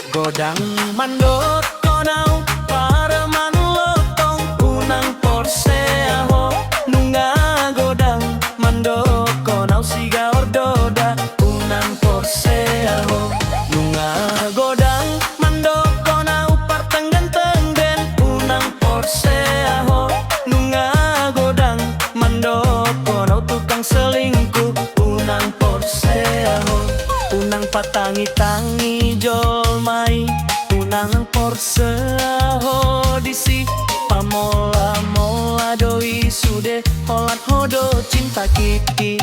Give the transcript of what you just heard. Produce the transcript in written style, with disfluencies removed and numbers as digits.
Godang mandot konau para manlotong unang porseaho nunga godang mandot konau siga ordoda unang porseaho nunga godang mandot konau partenggen-tenggen unang porseaho nunga godang mandot konau tukang selingkuh unang porseaho unang patangi-tangi jolmai unang porseaho disi pamola-mola doi sude holat hodo cinta kiki